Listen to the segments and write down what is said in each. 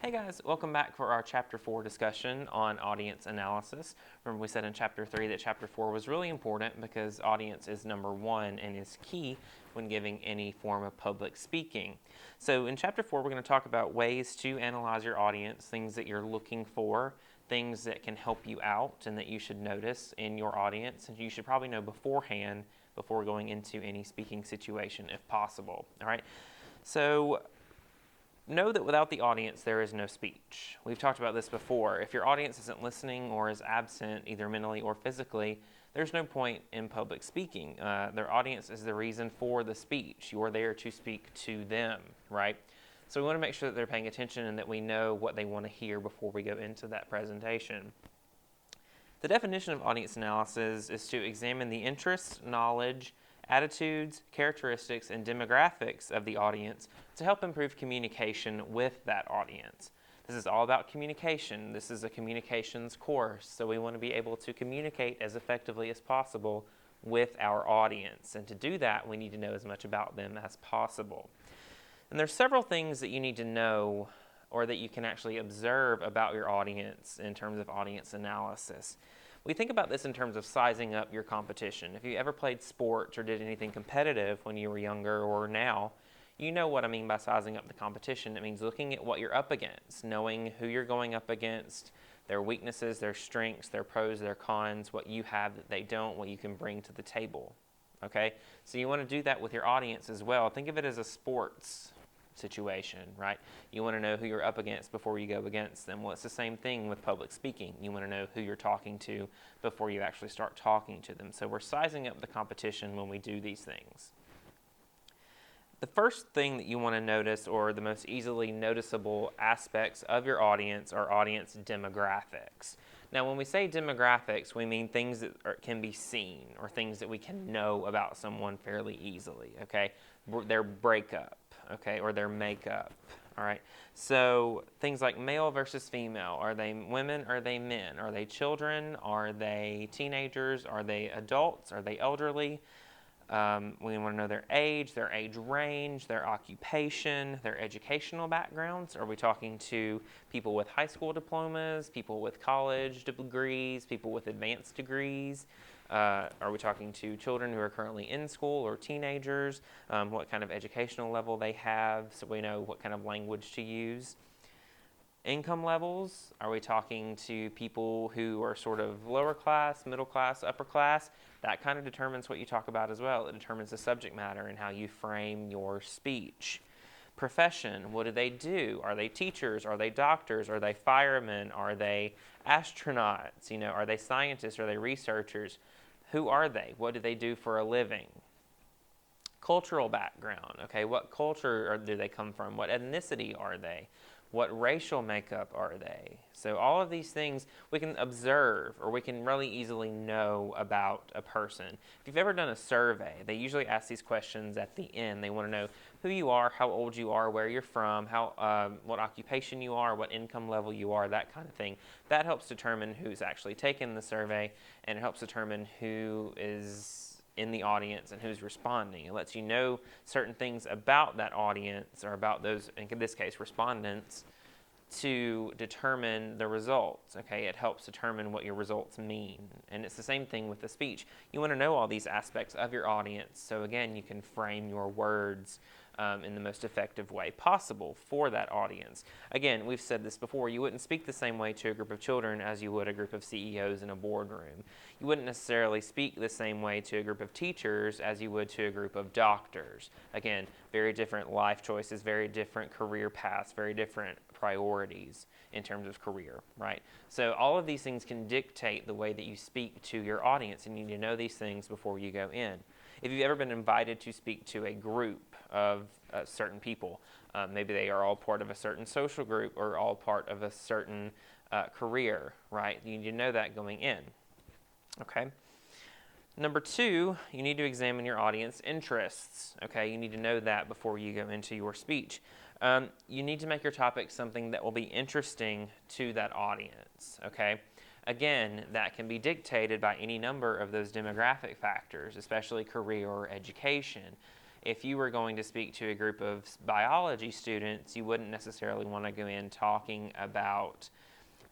Hey guys, welcome back for our Chapter 4 discussion on audience analysis. Remember we said in Chapter 3 that Chapter 4 was really important because audience is number one and is key when giving any form of public speaking. So in Chapter 4 we're going to talk about ways to analyze your audience, things that you're looking for, things that can help you out and that you should notice in your audience and you should probably know beforehand before going into any speaking situation if possible. All right. So know that without the audience, there is no speech. We've talked about this before. If your audience isn't listening or is absent, either mentally or physically, there's no point in public speaking. Their audience is the reason for the speech. You're there to speak to them, right? So we want to make sure that they're paying attention and that we know what they want to hear before we go into that presentation. The definition of audience analysis is to examine the interests, knowledge, attitudes, characteristics, and demographics of the audience to help improve communication with that audience. This is all about communication. This is a communications course, so we want to be able to communicate as effectively as possible with our audience. And to do that, we need to know as much about them as possible. And there's several things that you need to know or that you can actually observe about your audience in terms of audience analysis. We think about this in terms of sizing up your competition. If you ever played sports or did anything competitive when you were younger or now, you know what I mean by sizing up the competition. It means looking at what you're up against, knowing who you're going up against, their weaknesses, their strengths, their pros, their cons, what you have that they don't, what you can bring to the table. Okay? So you want to do that with your audience as well. Think of it as a sports situation, right? You want to know who you're up against before you go against them. Well, it's the same thing with public speaking. You want to know who you're talking to before you actually start talking to them. So we're sizing up the competition when we do these things. The first thing that you want to notice, or the most easily noticeable aspects of your audience, are audience demographics. Now, when we say demographics, we mean things that can be seen or things that we can know about someone fairly easily, okay? Their breakup, okay, or their makeup, all right? So things like male versus female. Are they women? Are they men? Are they children? Are they teenagers? Are they adults? Are they elderly? We want to know their age range, their occupation, their educational backgrounds. Are we talking to people with high school diplomas, people with college degrees, people with advanced degrees? Are we talking to children who are currently in school or teenagers? What kind of educational level they have so we know what kind of language to use. Income levels, are we talking to people who are sort of lower class, middle class, upper class? That kind of determines what you talk about as well. It determines the subject matter and how you frame your speech. Profession, what do they do? Are they teachers? Are they doctors? Are they firemen? Are they astronauts? Are they scientists? Are they researchers? Who are they? What do they do for a living? Cultural background, okay, what culture do they come from? What ethnicity are they? What racial makeup are they? So all of these things we can observe or we can really easily know about a person. If you've ever done a survey, they usually ask these questions at the end. They want to know who you are, how old you are, where you're from, what occupation you are, what income level you are, that kind of thing. That helps determine who's actually taken the survey, and it helps determine who is in the audience and who's responding. It lets you know certain things about that audience or about those, in this case, respondents, to determine the results. Okay, it helps determine what your results mean. And it's the same thing with the speech. You want to know all these aspects of your audience, so again, you can frame your words in the most effective way possible for that audience. Again, we've said this before, you wouldn't speak the same way to a group of children as you would a group of CEOs in a boardroom. You wouldn't necessarily speak the same way to a group of teachers as you would to a group of doctors. Again, very different life choices, very different career paths, very different priorities in terms of career, right? So all of these things can dictate the way that you speak to your audience, and you need to know these things before you go in. If you've ever been invited to speak to a group of certain people, maybe they are all part of a certain social group or all part of a certain career, right? You need to know that going in, okay? Number two, you need to examine your audience interests, okay? You need to know that before you go into your speech. You need to make your topic something that will be interesting to that audience, okay? Again, that can be dictated by any number of those demographic factors, especially career or education. if you were going to speak to a group of biology students, you wouldn't necessarily want to go in talking about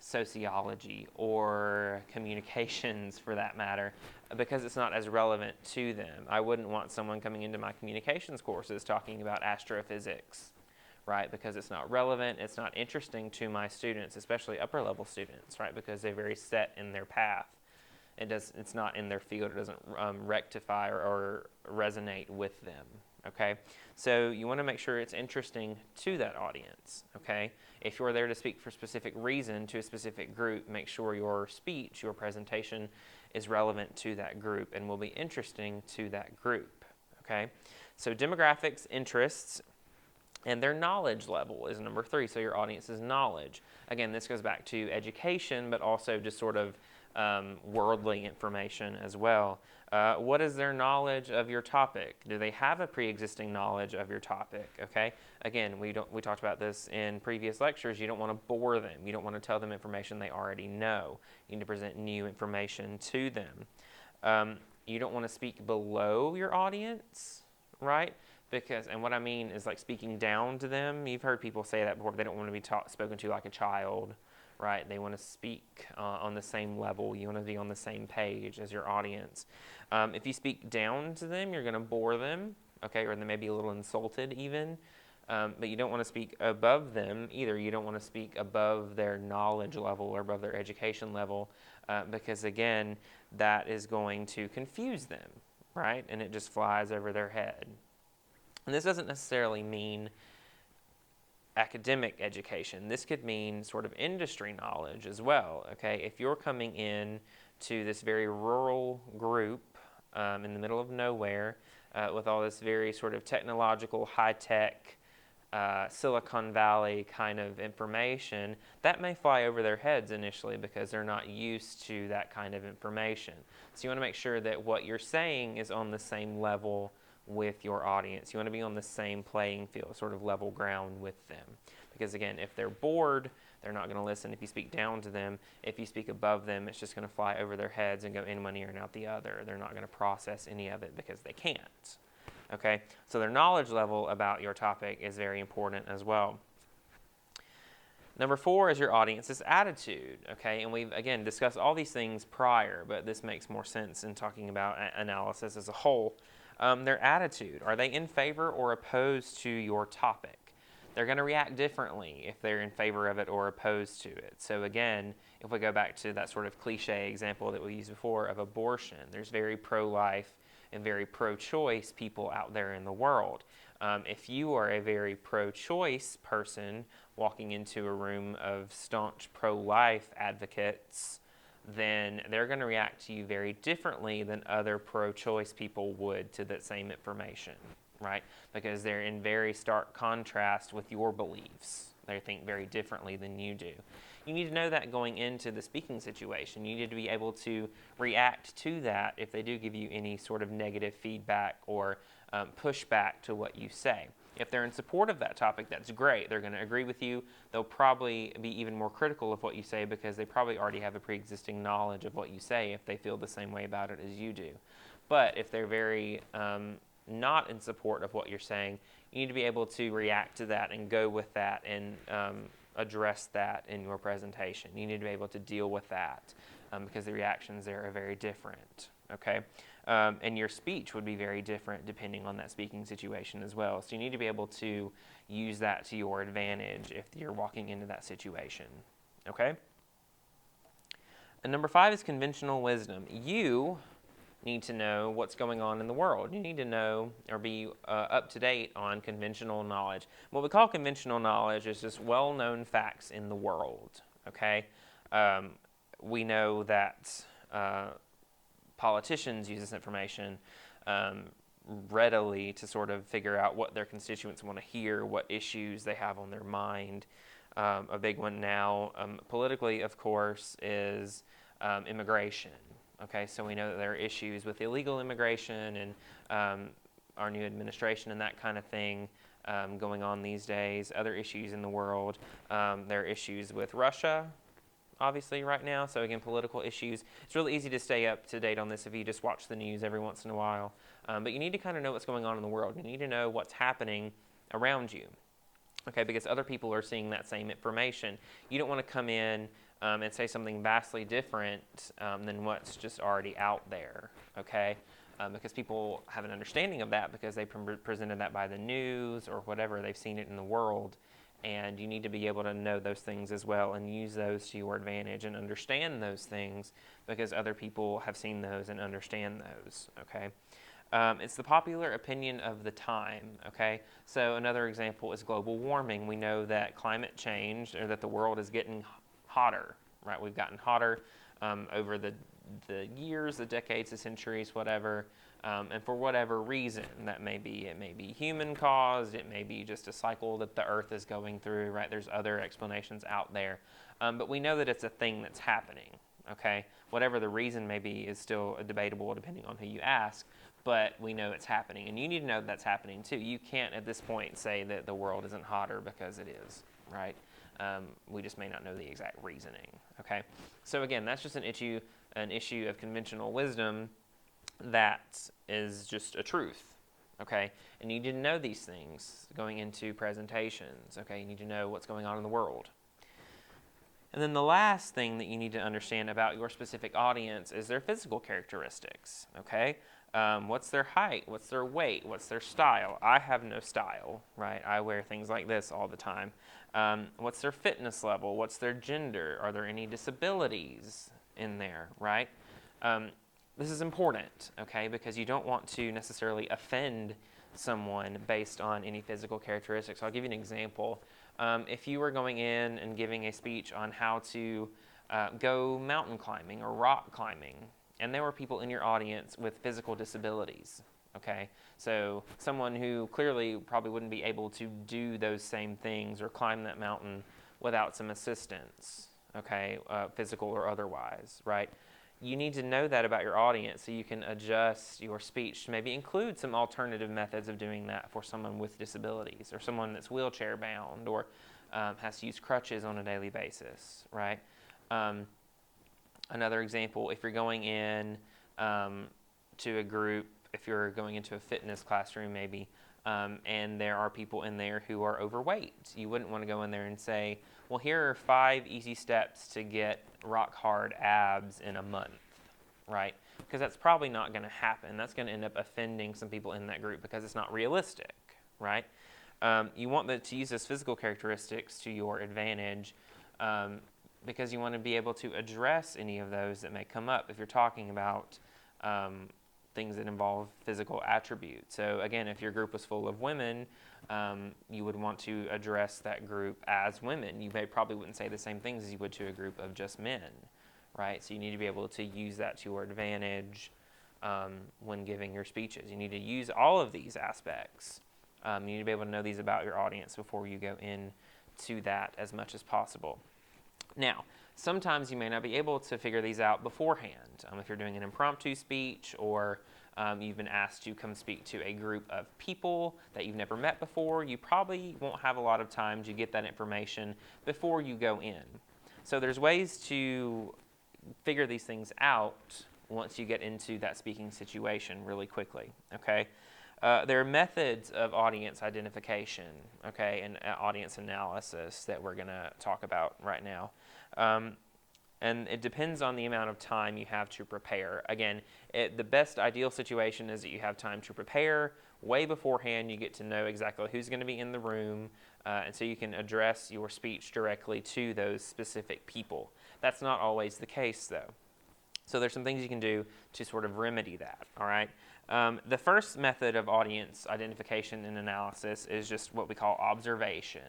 sociology or communications for that matter, because it's not as relevant to them. I wouldn't want someone coming into my communications courses talking about astrophysics, right? Because it's not relevant, it's not interesting to my students, especially upper level students, right? Because they're very set in their path. It's not in their field, it doesn't rectify or resonate with them, okay? So you want to make sure it's interesting to that audience, okay? If you're there to speak for a specific reason to a specific group, make sure your speech, your presentation is relevant to that group and will be interesting to that group, okay? So demographics, interests, and their knowledge level is number 3. So your audience's knowledge. Again, this goes back to education, but also just sort of worldly information as well. What is their knowledge of your topic? Do they have a pre-existing knowledge of your topic? Okay. Again, we talked about this in previous lectures. You don't want to bore them. You don't want to tell them information they already know. You need to present new information to them. You don't want to speak below your audience, right? And what I mean is like speaking down to them. You've heard people say that before. They don't want to be spoken to like a child, right? They want to speak on the same level. You want to be on the same page as your audience. If you speak down to them, you're going to bore them, okay, or they may be a little insulted even. But you don't want to speak above them either. You don't want to speak above their knowledge level or above their education level because, again, that is going to confuse them, right? And it just flies over their head. And this doesn't necessarily mean academic education. This could mean sort of industry knowledge as well, okay? If you're coming in to this very rural group in the middle of nowhere with all this very sort of technological, high-tech, Silicon Valley kind of information, that may fly over their heads initially because they're not used to that kind of information. So you want to make sure that what you're saying is on the same level with your audience. You want to be on the same playing field, sort of level ground with them. Because again, if they're bored, they're not going to listen. If you speak down to them, if you speak above them, it's just going to fly over their heads and go in one ear and out the other. They're not going to process any of it because they can't. Okay, so their knowledge level about your topic is very important as well. Number 4 is your audience's attitude, okay? And we've, again, discussed all these things prior, but this makes more sense in talking about analysis as a whole. Their attitude. Are they in favor or opposed to your topic? They're going to react differently if they're in favor of it or opposed to it. So again, if we go back to that sort of cliche example that we used before of abortion, there's very pro-life and very pro-choice people out there in the world. If you are a very pro-choice person walking into a room of staunch pro-life advocates, then they're going to react to you very differently than other pro-choice people would to that same information, right? Because they're in very stark contrast with your beliefs. They think very differently than you do. You need to know that going into the speaking situation. You need to be able to react to that if they do give you any sort of negative feedback or pushback to what you say. If they're in support of that topic, that's great. They're going to agree with you. They'll probably be even more critical of what you say because they probably already have a pre-existing knowledge of what you say if they feel the same way about it as you do. But if they're very not in support of what you're saying, you need to be able to react to that and go with that and address that in your presentation. You need to be able to deal with that because the reactions there are very different, okay? And your speech would be very different depending on that speaking situation as well. So you need to be able to use that to your advantage if you're walking into that situation, okay? And number 5 is conventional wisdom. You need to know what's going on in the world. You need to know or be up to date on conventional knowledge. What we call conventional knowledge is just well-known facts in the world, okay? We know that politicians use this information readily to sort of figure out what their constituents want to hear, what issues they have on their mind. A big one now, politically, of course, is immigration. Okay, so we know that there are issues with illegal immigration and our new administration and that kind of thing going on these days. Other issues in the world, there are issues with Russia, obviously, right now. So again, political issues. It's really easy to stay up to date on this if you just watch the news every once in a while. But you need to kind of know what's going on in the world. You need to know what's happening around you. Okay, because other people are seeing that same information. You don't want to come in and say something vastly different than what's just already out there, okay? Because people have an understanding of that because they presented that by the news or whatever. They've seen it in the world, and you need to be able to know those things as well and use those to your advantage and understand those things because other people have seen those and understand those, okay? It's the popular opinion of the time, okay? So another example is global warming. We know that climate change, or that the world is getting hotter, right? We've gotten hotter over the years, the decades, the centuries, whatever, and for whatever reason. It may be human caused, it may be just a cycle that the earth is going through, right? There's other explanations out there. But we know that it's a thing that's happening, okay? Whatever the reason may be is still debatable depending on who you ask. But we know it's happening, and you need to know that's happening too. You can't at this point say that the world isn't hotter because it is, right? We just may not know the exact reasoning, okay? So again, that's just an issue of conventional wisdom that is just a truth, okay? And you need to know these things going into presentations, okay? You need to know what's going on in the world. And then the last thing that you need to understand about your specific audience is their physical characteristics, okay? What's their height? What's their weight? What's their style? I have no style, right? I wear things like this all the time. What's their fitness level? What's their gender? Are there any disabilities in there, right? This is important, okay, because you don't want to necessarily offend someone based on any physical characteristics. I'll give you an example. If you were going in and giving a speech on how to go mountain climbing or rock climbing, and there were people in your audience with physical disabilities, okay? So someone who clearly probably wouldn't be able to do those same things or climb that mountain without some assistance, okay, physical or otherwise, right? You need to know that about your audience so you can adjust your speech to maybe include some alternative methods of doing that for someone with disabilities or someone that's wheelchair bound or has to use crutches on a daily basis, right? Another example, if you're going in to a group, if you're going into a fitness classroom maybe, and there are people in there who are overweight, you wouldn't want to go in there and say, well, here are 5 easy steps to get rock hard abs in a month, right? Because that's probably not going to happen. That's going to end up offending some people in that group because it's not realistic, right? You want to use those physical characteristics to your advantage because you want to be able to address any of those that may come up if you're talking about things that involve physical attributes. So again, if your group was full of women, you would want to address that group as women. You probably wouldn't say the same things as you would to a group of just men, right? So you need to be able to use that to your advantage when giving your speeches. You need to use all of these aspects. You need to be able to know these about your audience before you go into that as much as possible. Now, sometimes you may not be able to figure these out beforehand. If you're doing an impromptu speech or you've been asked to come speak to a group of people that you've never met before, you probably won't have a lot of time to get that information before you go in. So there's ways to figure these things out once you get into that speaking situation really quickly, okay? There are methods of audience identification, okay, and audience analysis that we're going to talk about right now. And it depends on the amount of time you have to prepare. Again, the best ideal situation is that you have time to prepare way beforehand. You get to know exactly who's going to be in the room, and so you can address your speech directly to those specific people. That's not always the case, though. So there's some things you can do to sort of remedy that, all right? The first method of audience identification and analysis is just what we call observation,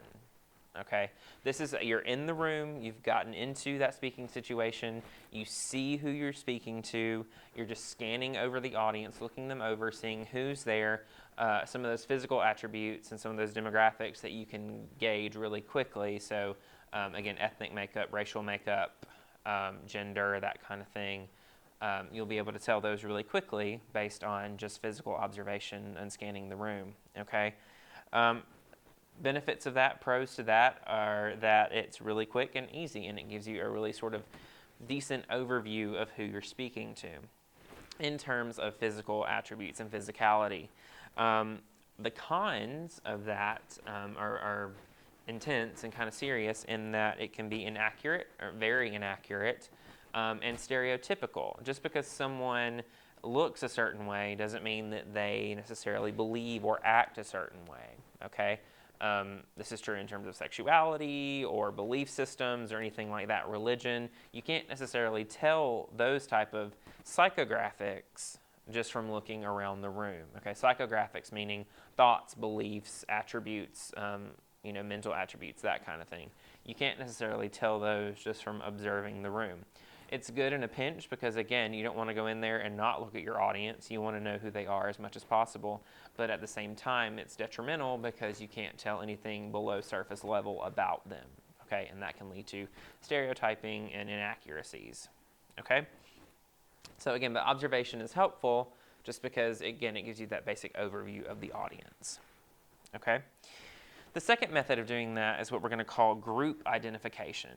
okay? This is, you're in the room, you've gotten into that speaking situation, you see who you're speaking to, you're just scanning over the audience, looking them over, seeing who's there, some of those physical attributes and some of those demographics that you can gauge really quickly. So again, ethnic makeup, racial makeup, gender, that kind of thing. You'll be able to tell those really quickly based on just physical observation and scanning the room, okay? benefits of that, pros to that, are that it's really quick and easy, and it gives you a really sort of decent overview of who you're speaking to in terms of physical attributes and physicality. The cons of that are intense and kind of serious in that it can be inaccurate, or very inaccurate, and stereotypical. Just because someone looks a certain way doesn't mean that they necessarily believe or act a certain way, okay? This is true in terms of sexuality or belief systems or anything like that, religion. You can't necessarily tell those type of psychographics just from looking around the room. Okay, psychographics meaning thoughts, beliefs, attributes, mental attributes, that kind of thing. You can't necessarily tell those just from observing the room. It's good in a pinch because, again, you don't want to go in there and not look at your audience. You want to know who they are as much as possible. But at the same time, it's detrimental because you can't tell anything below surface level about them. Okay, and that can lead to stereotyping and inaccuracies. Okay? So again, the observation is helpful just because, again, it gives you that basic overview of the audience. Okay? The second method of doing that is what we're going to call group identification.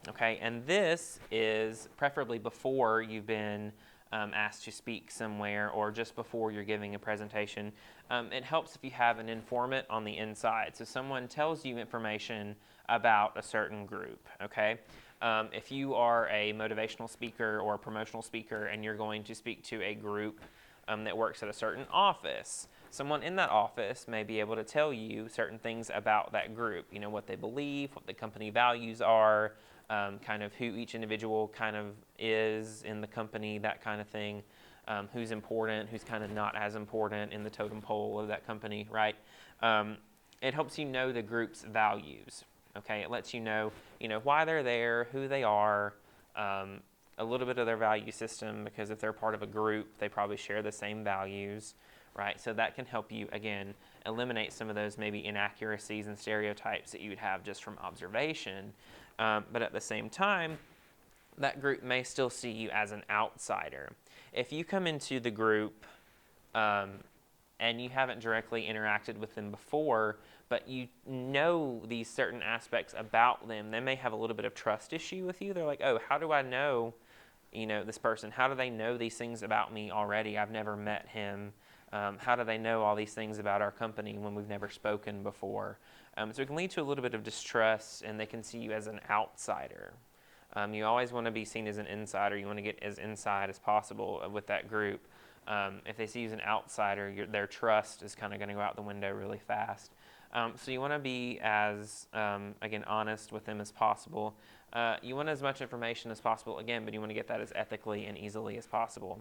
Okay, and this is preferably before you've been asked to speak somewhere or just before you're giving a presentation. It helps if you have an informant on the inside. So someone tells you information about a certain group, okay? If you are a motivational speaker or a promotional speaker and you're going to speak to a group that works at a certain office, someone in that office may be able to tell you certain things about that group, what they believe, what the company values are, kind of who each individual kind of is in the company, that kind of thing, who's important, who's kind of not as important in the totem pole of that company, right? It helps you know the group's values, okay? It lets you know, why they're there, who they are, a little bit of their value system, because if they're part of a group, they probably share the same values, right? So that can help you, again, eliminate some of those maybe inaccuracies and stereotypes that you would have just from observation. But at the same time, that group may still see you as an outsider. If you come into the group and you haven't directly interacted with them before, but you know these certain aspects about them, they may have a little bit of trust issue with you. They're like, oh, how do I know, this person? How do they know these things about me already? I've never met him. How do they know all these things about our company when we've never spoken before? So it can lead to a little bit of distrust, and they can see you as an outsider. You always want to be seen as an insider. You want to get as inside as possible with that group. If they see you as an outsider, their trust is kind of going to go out the window really fast. So you want to be as, again, honest with them as possible. You want as much information as possible, again, but you want to get that as ethically and easily as possible.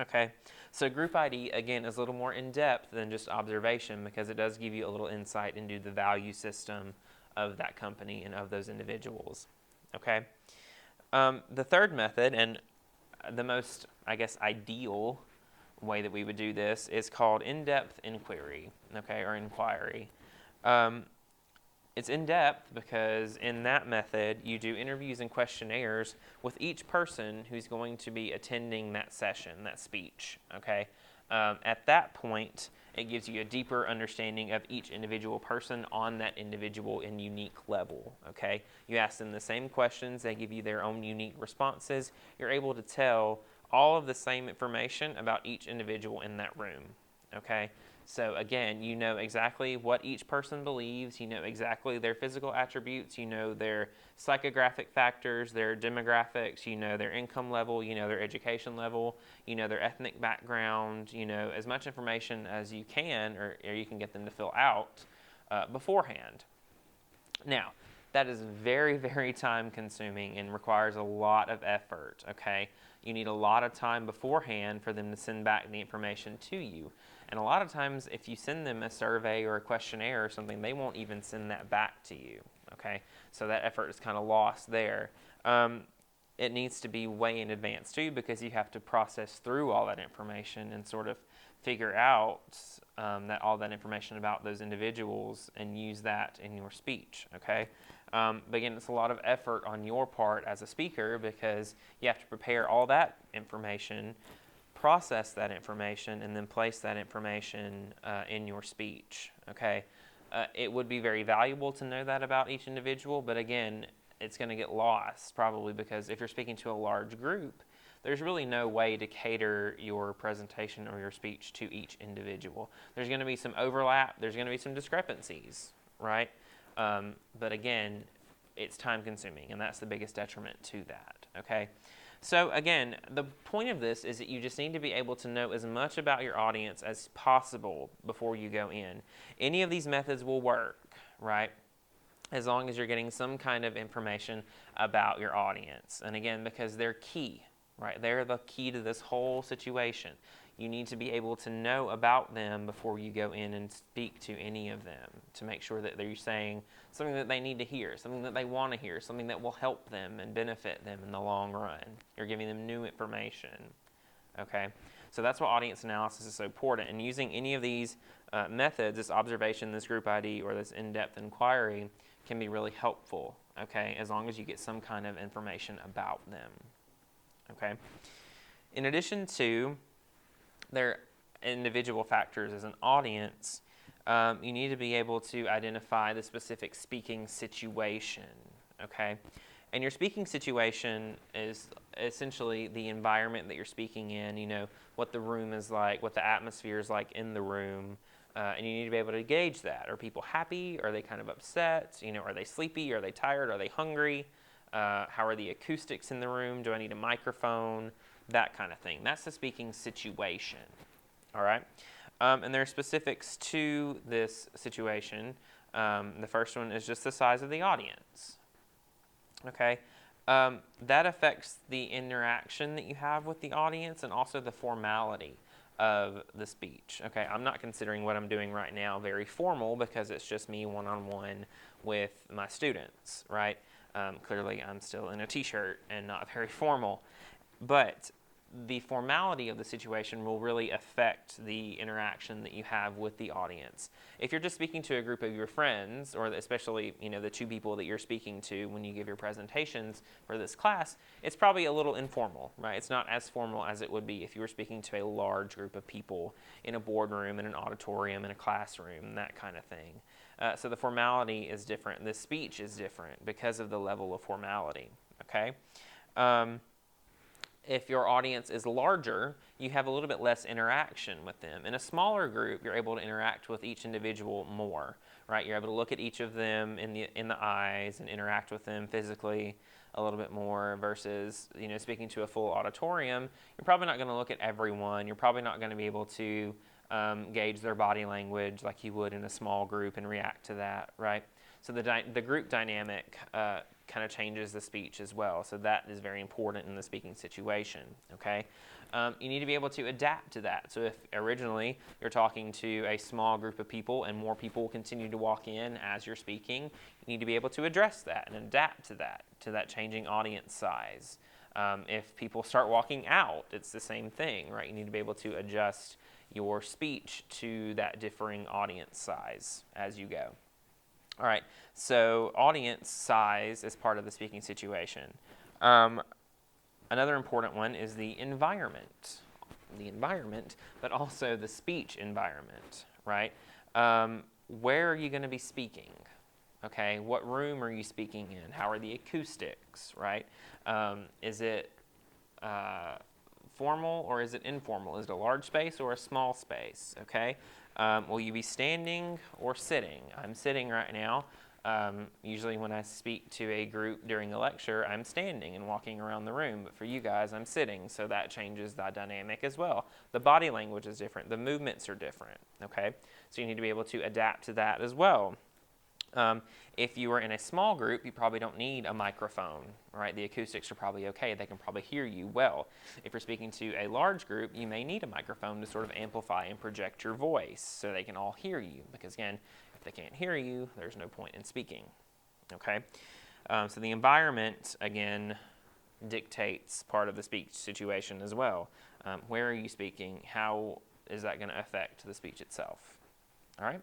Okay, so group ID, again, is a little more in-depth than just observation because it does give you a little insight into the value system of that company and of those individuals. Okay, the third method, and the most, ideal way that we would do this is called in-depth inquiry, okay, or inquiry. It's in-depth because in that method, you do interviews and questionnaires with each person who's going to be attending that session, that speech, okay? At that point, it gives you a deeper understanding of each individual person on that individual and unique level, okay? You ask them the same questions, they give you their own unique responses. You're able to tell all of the same information about each individual in that room, okay? So again, you know exactly what each person believes, you know exactly their physical attributes, you know their psychographic factors, their demographics, you know their income level, you know their education level, you know their ethnic background, you know as much information as you can or you can get them to fill out beforehand. Now, that is very, very time consuming and requires a lot of effort, okay? You need a lot of time beforehand for them to send back the information to you. And a lot of times, if you send them a survey or a questionnaire or something, they won't even send that back to you, okay? So that effort is kind of lost there. It needs to be way in advance, too, because you have to process through all that information and sort of figure out that all that information about those individuals and use that in your speech, okay? But again, it's a lot of effort on your part as a speaker because you have to prepare all that information, process that information, and then place that information in your speech, okay? It would be very valuable to know that about each individual, but again, it's going to get lost probably because if you're speaking to a large group, there's really no way to cater your presentation or your speech to each individual. There's going to be some overlap, there's going to be some discrepancies, right? But again, it's time consuming, and that's the biggest detriment to that, okay? So again, the point of this is that you just need to be able to know as much about your audience as possible before you go in. Any of these methods will work, right? As long as you're getting some kind of information about your audience. And again, because they're key, right? They're the key to this whole situation. You need to be able to know about them before you go in and speak to any of them to make sure that they're saying something that they need to hear, something that they want to hear, something that will help them and benefit them in the long run. You're giving them new information, okay? So that's why audience analysis is so important. And using any of these methods, this observation, this group ID, or this in-depth inquiry can be really helpful, okay, as long as you get some kind of information about them, okay? In addition to their individual factors as an audience, you need to be able to identify the specific speaking situation, okay? And your speaking situation is essentially the environment that you're speaking in, you know, what the room is like, what the atmosphere is like in the room, and you need to be able to gauge that. Are people happy? Are they kind of upset? You know, are they sleepy? Are they tired? Are they hungry? How are the acoustics in the room? Do I need a microphone? That kind of thing. That's the speaking situation, all right? And there are specifics to this situation. The first one is just the size of the audience, okay? That affects the interaction that you have with the audience and also the formality of the speech, okay? I'm not considering what I'm doing right now very formal because it's just me one-on-one with my students, right? Clearly, I'm still in a t-shirt and not very formal. But the formality of the situation will really affect the interaction that you have with the audience. If you're just speaking to a group of your friends, or especially, you know, the two people that you're speaking to when you give your presentations for this class, it's probably a little informal, right? It's not as formal as it would be if you were speaking to a large group of people in a boardroom, in an auditorium, in a classroom, that kind of thing. So the formality is different. The speech is different because of the level of formality, okay? If your audience is larger, you have a little bit less interaction with them. In a smaller group, you're able to interact with each individual more, right? You're able to look at each of them in the eyes and interact with them physically a little bit more versus, you know, speaking to a full auditorium, you're probably not going to look at everyone. You're probably not going to be able to gauge their body language like you would in a small group and react to that, right? So the group dynamic kind of changes the speech as well. So that is very important in the speaking situation, okay? You need to be able to adapt to that. So if originally you're talking to a small group of people and more people continue to walk in as you're speaking, you need to be able to address that and adapt to that changing audience size. If people start walking out, it's the same thing, right? You need to be able to adjust your speech to that differing audience size as you go. All right, so audience size is part of the speaking situation. Another important one is the environment. The environment, but also the speech environment, right? Where are you going to be speaking? Okay, what room are you speaking in? How are the acoustics, right? Is it formal or is it informal? Is it a large space or a small space, okay? Will you be standing or sitting? I'm sitting right now. Usually when I speak to a group during a lecture, I'm standing and walking around the room. But for you guys, I'm sitting, so that changes the dynamic as well. The body language is different. The movements are different, okay? So you need to be able to adapt to that as well. If you are in a small group, you probably don't need a microphone, right? The acoustics are probably okay. They can probably hear you well. If you're speaking to a large group, you may need a microphone to sort of amplify and project your voice so they can all hear you. Because again, if they can't hear you, there's no point in speaking, okay? So the environment, again, dictates part of the speech situation as well. Where are you speaking? How is that going to affect the speech itself? All right?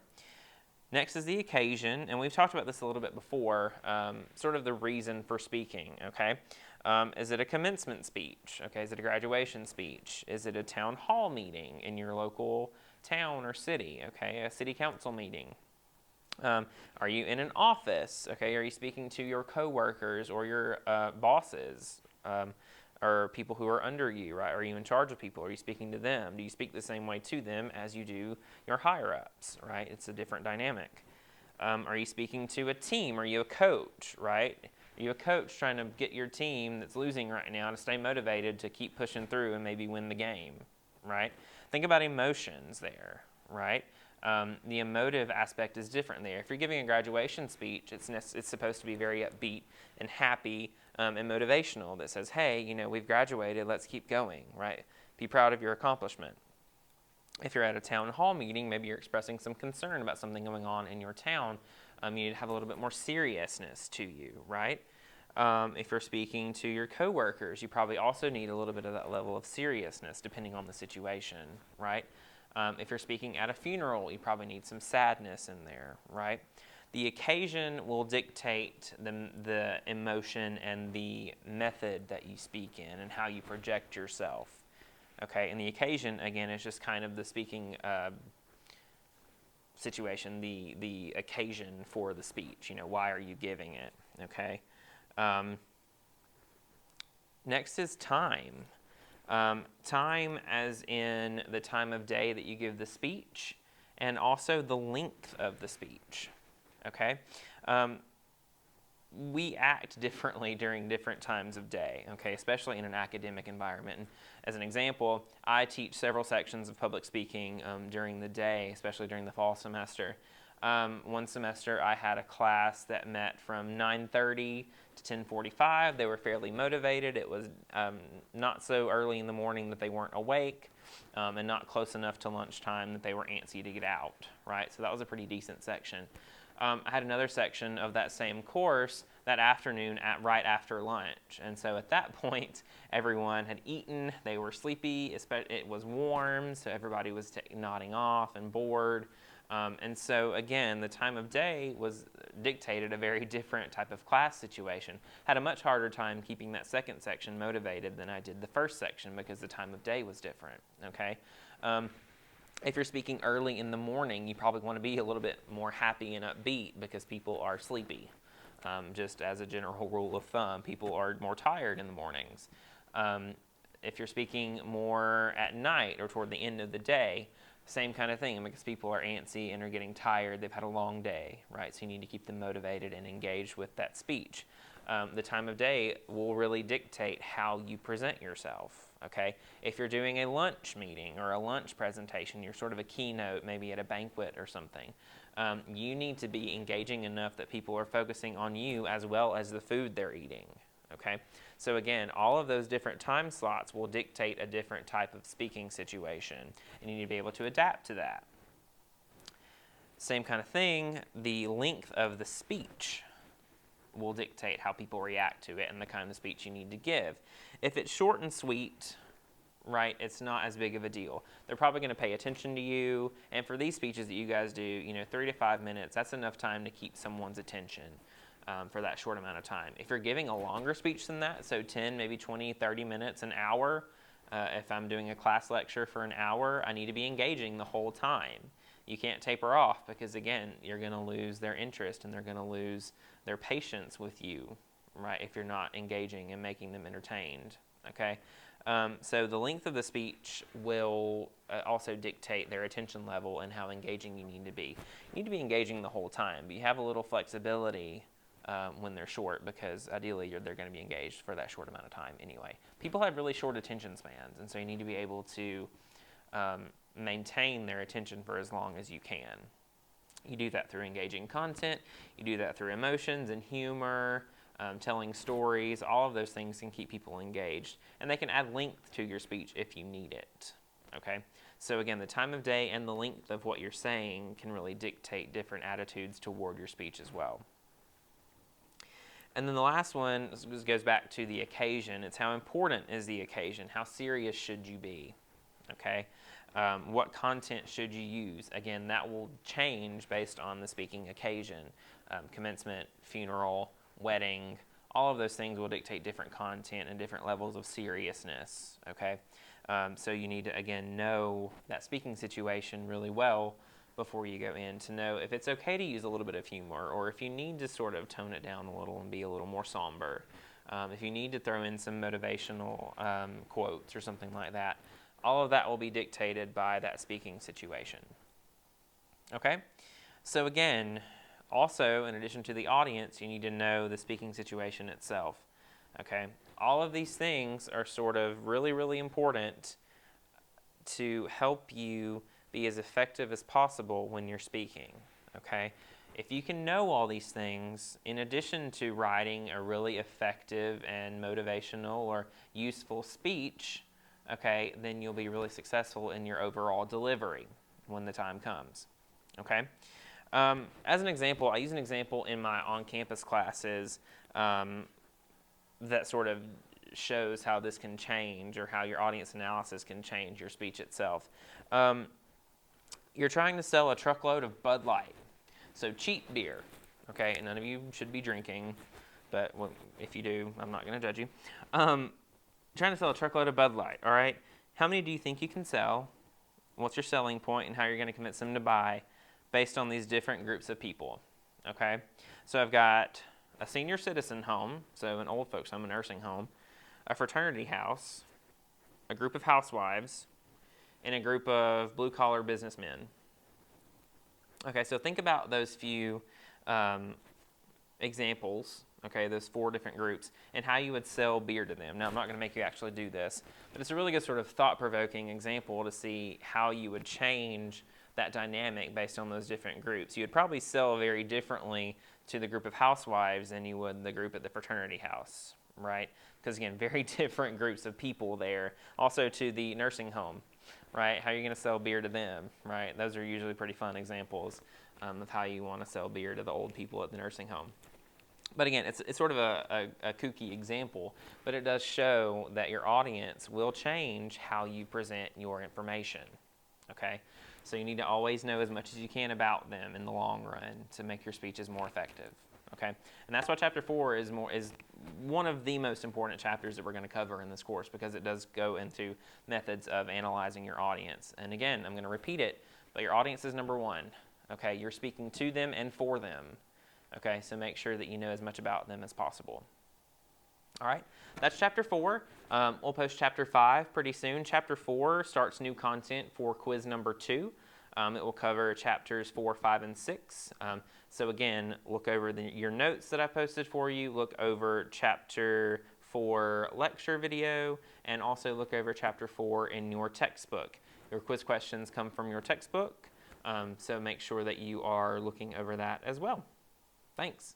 Next is the occasion, and we've talked about this a little bit before, sort of the reason for speaking, okay? Is it a commencement speech? Okay, is it a graduation speech? Is it a town hall meeting in your local town or city? Okay, a city council meeting. Are you in an office? Okay, are you speaking to your coworkers or your bosses? Or people who are under you, right? Are you in charge of people? Are you speaking to them? Do you speak the same way to them as you do your higher ups, right? It's a different dynamic. Are you speaking to a team? Are you a coach, right? Are you a coach trying to get your team that's losing right now to stay motivated to keep pushing through and maybe win the game, right? Think about emotions there, right? The emotive aspect is different there. If you're giving a graduation speech, it's supposed to be very upbeat and happy and motivational that says, hey, you know, we've graduated, let's keep going, right? Be proud of your accomplishment. If you're at a town hall meeting, maybe you're expressing some concern about something going on in your town, you need to have a little bit more seriousness to you, right? If you're speaking to your coworkers, you probably also need a little bit of that level of seriousness depending on the situation, right? If you're speaking at a funeral, you probably need some sadness in there, right? The occasion will dictate the emotion and the method that you speak in and how you project yourself. Okay, and the occasion, again, is just kind of the speaking situation, the occasion for the speech. You know, why are you giving it? Okay. Next is time. Time as in the time of day that you give the speech, and also the length of the speech. Okay. We act differently during different times of day, okay, especially in an academic environment. And as an example, I teach several sections of public speaking during the day, especially during the fall semester. One semester I had a class that met from 9:30 to 10:45. They were fairly motivated. It was not so early in the morning that they weren't awake, and not close enough to lunchtime that they were antsy to get out, right? So that was a pretty decent section. I had another section of that same course that afternoon right after lunch. And so at that point, everyone had eaten, they were sleepy, it was warm, so everybody was nodding off and bored. And so again, the time of day dictated a very different type of class situation. Had a much harder time keeping that second section motivated than I did the first section because the time of day was different, okay? If you're speaking early in the morning, you probably want to be a little bit more happy and upbeat because people are sleepy. Just as a general rule of thumb, people are more tired in the mornings. If you're speaking more at night or toward the end of the day, same kind of thing, because people are antsy and are getting tired. They've had a long day, right? So you need to keep them motivated and engaged with that speech. The time of day will really dictate how you present yourself. Okay, if you're doing a lunch meeting or a lunch presentation, you're sort of a keynote, maybe at a banquet or something. You need to be engaging enough that people are focusing on you as well as the food they're eating. Okay, so again, all of those different time slots will dictate a different type of speaking situation, and you need to be able to adapt to that. Same kind of thing, the length of the speech will dictate how people react to it and the kind of speech you need to give. If it's short and sweet, right, it's not as big of a deal. They're probably going to pay attention to you, and for these speeches that you guys do, 3 to 5 minutes, that's enough time to keep someone's attention for that short amount of time. If you're giving a longer speech than that, so 10, maybe 20, 30 minutes, an hour, if I'm doing a class lecture for an hour, I need to be engaging the whole time. You can't taper off because, again, you're going to lose their interest and they're going to lose their patience with you, right, if you're not engaging and making them entertained, okay? So the length of the speech will also dictate their attention level and how engaging you need to be. You need to be engaging the whole time, but you have a little flexibility when they're short because ideally they're going to be engaged for that short amount of time anyway. People have really short attention spans, and so you need to be able to maintain their attention for as long as you can. You do that through engaging content, you do that through emotions and humor, telling stories. All of those things can keep people engaged, and they can add length to your speech if you need it, okay? So again, the time of day and the length of what you're saying can really dictate different attitudes toward your speech as well. And then the last one goes back to the occasion. It's how important is the occasion? How serious should you be, okay? What content should you use? Again, that will change based on the speaking occasion. Commencement, funeral, wedding, all of those things will dictate different content and different levels of seriousness, okay? So you need to, again, know that speaking situation really well before you go in, to know if it's okay to use a little bit of humor, or if you need to sort of tone it down a little and be a little more somber. If you need to throw in some motivational quotes or something like that, all of that will be dictated by that speaking situation. Okay? So again, also, in addition to the audience, you need to know the speaking situation itself. Okay? All of these things are sort of really, really important to help you be as effective as possible when you're speaking. Okay? If you can know all these things, in addition to writing a really effective and motivational or useful speech, okay, then you'll be really successful in your overall delivery when the time comes. Okay? As an example, I use an example in my on-campus classes that sort of shows how this can change, or how your audience analysis can change your speech itself. You're trying to sell a truckload of Bud Light. So cheap beer, okay? And none of you should be drinking, but if you do, I'm not going to judge you. Trying to sell a truckload of Bud Light, all right? How many do you think you can sell? What's your selling point, and how you're going to convince them to buy based on these different groups of people, okay? So I've got a senior citizen home, so an old folks home, a nursing home, a fraternity house, a group of housewives, and a group of blue-collar businessmen. Okay, so think about those few examples, okay, those 4 different groups, and how you would sell beer to them. Now, I'm not going to make you actually do this, but it's a really good sort of thought-provoking example to see how you would change that dynamic based on those different groups. You would probably sell very differently to the group of housewives than you would the group at the fraternity house, right? Because, again, very different groups of people there. Also to the nursing home, right? How are you going to sell beer to them, right? Those are usually pretty fun examples of how you want to sell beer to the old people at the nursing home. But again, it's sort of a kooky example, but it does show that your audience will change how you present your information, okay? So you need to always know as much as you can about them in the long run to make your speeches more effective, okay? And that's why Chapter 4 is one of the most important chapters that we're going to cover in this course, because it does go into methods of analyzing your audience. And again, I'm going to repeat it, but your audience is number 1, okay? You're speaking to them and for them, okay? So make sure that you know as much about them as possible. All right, that's Chapter 4. We'll post Chapter 5 pretty soon. Chapter 4 starts new content for quiz number 2. It will cover Chapters 4, 5, and 6. So again, look over your notes that I posted for you. Look over Chapter 4 lecture video, and also look over Chapter 4 in your textbook. Your quiz questions come from your textbook, so make sure that you are looking over that as well. Thanks.